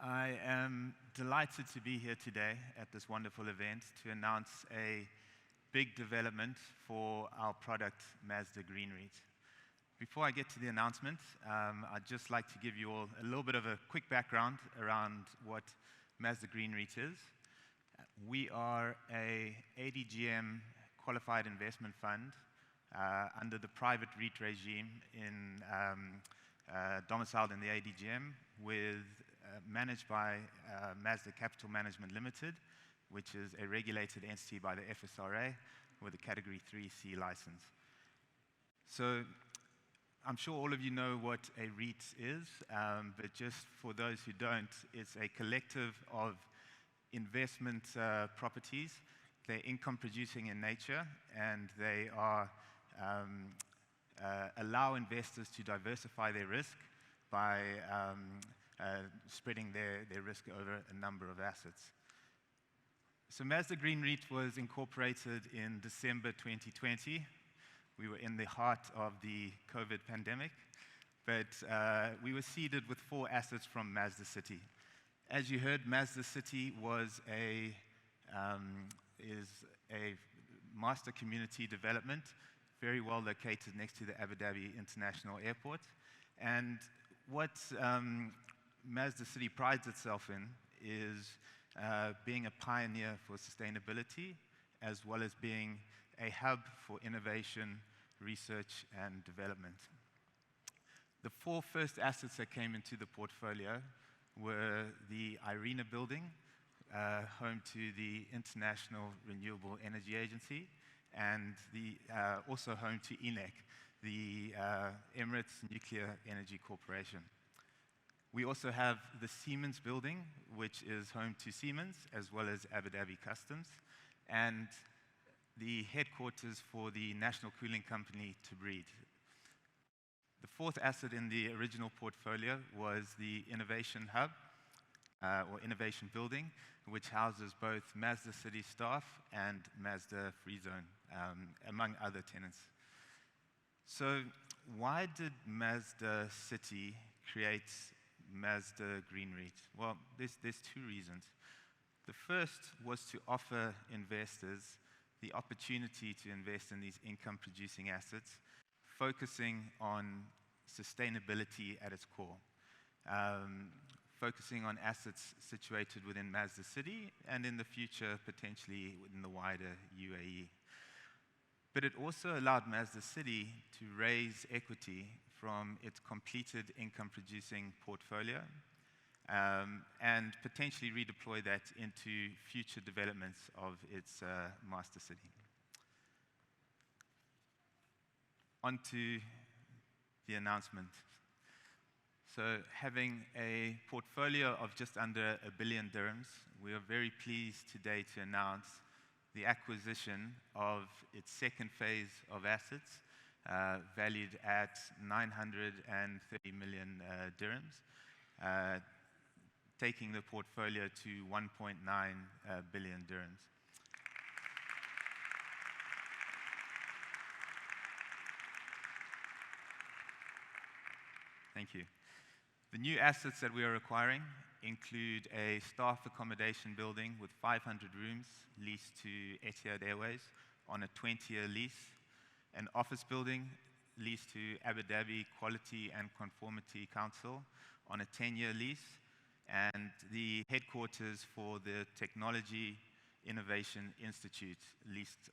I am delighted to be here today at this wonderful event to announce a big development for our product, Masdar Green REIT. Before I get to the announcement, I'd just like to give you all a little bit of a quick background around what Masdar Green REIT is. We are a ADGM qualified investment fund under the private REIT regime domiciled in the ADGM managed by Masdar Capital Management Limited, which is a regulated entity by the FSRA with a Category R.A.C.E license. So I'm sure all of you know what a REIT is, but just for those who don't, it's a collective of investment properties. They're income producing in nature, and they are allow investors to diversify their risk by spreading their risk over a number of assets. So Masdar Green REIT was incorporated in December 2020. We were in the heart of the COVID pandemic, but we were seeded with 4 assets from Masdar City. As you heard, Masdar City is a master community development, very well located next to the Abu Dhabi International Airport. And what Masdar City prides itself in is being a pioneer for sustainability, as well as being a hub for innovation, research, and development. The 4 first assets that came into the portfolio were the IRENA building, home to the International Renewable Energy Agency, and also home to ENEC, the Emirates Nuclear Energy Corporation. We also have the Siemens building, which is home to Siemens, as well as Abu Dhabi Customs, and the headquarters for the National Cooling Company, Tabreed. The 4th asset in the original portfolio was the Innovation Hub, or Innovation Building, which houses both Masdar City staff and Masdar Free Zone, among other tenants. So why did Masdar City create Masdar Green REIT? Well, there's 2 reasons. The first was to offer investors the opportunity to invest in these income-producing assets, focusing on sustainability at its core, focusing on assets situated within Masdar City and in the future potentially within the wider UAE. But it also allowed Masdar City to raise equity from its completed income-producing portfolio and potentially redeploy that into future developments of its master city. On to the announcement. So having a portfolio of just under 1 billion dirhams, we are very pleased today to announce the acquisition of its 2nd phase of assets, valued at 930 million dirhams, taking the portfolio to 1.9 billion dirhams. Thank you. The new assets that we are acquiring include a staff accommodation building with 500 rooms leased to Etihad Airways on a 20-year lease, an office building leased to Abu Dhabi Quality and Conformity Council on a 10-year lease, and the headquarters for the Technology Innovation Institute leased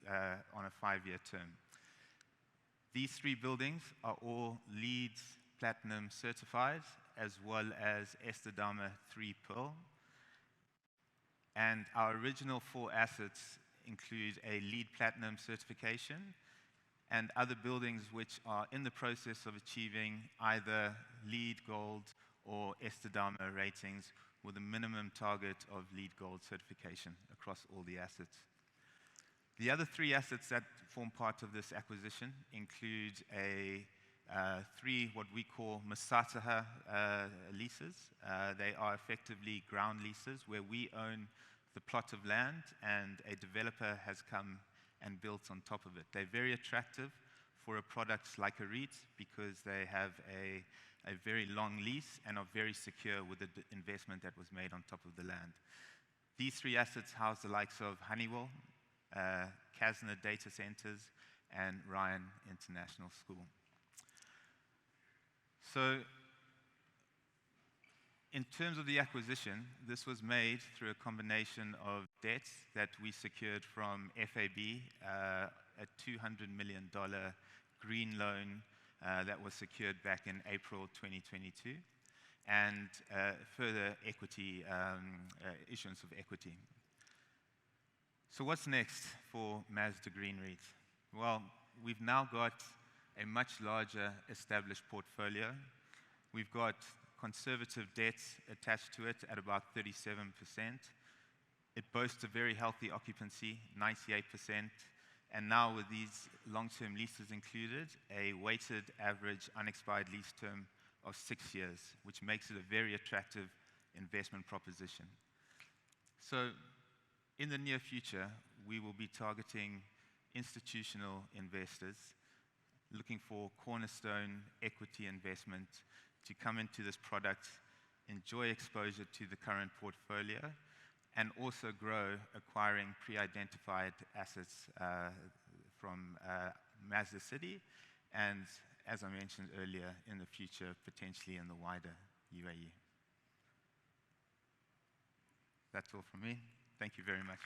on a 5-year term. These 3 buildings are all LEED Platinum certified, as well as Estadama 3 Pearl. And our original 4 assets include a LEED Platinum certification and other buildings which are in the process of achieving either LEED Gold or Estadama ratings with a minimum target of LEED Gold certification across all the assets. The other 3 assets that form part of this acquisition include 3 what we call Masataha leases. They are effectively ground leases where we own the plot of land and a developer has come and built on top of it. They're very attractive for a product like a REIT because they have a a very long lease and are very secure with the investment that was made on top of the land. These 3 assets house the likes of Honeywell, Casner Data Centers, and Ryan International School. So, in terms of the acquisition, this was made through a combination of debts that we secured from FAB, a $200 million green loan that was secured back in April 2022, and further equity, issuance of equity. So what's next for Masdar Green REIT? Well, we've now got a much larger established portfolio. We've got conservative debts attached to it at about 37%. It boasts a very healthy occupancy, 98%, and now with these long-term leases included, a weighted average unexpired lease term of 6 years, which makes it a very attractive investment proposition. So, in the near future, we will be targeting institutional investors looking for cornerstone equity investment to come into this product, enjoy exposure to the current portfolio, and also grow acquiring pre-identified assets from Masdar City, and as I mentioned earlier, in the future, potentially in the wider UAE. That's all from me. Thank you very much.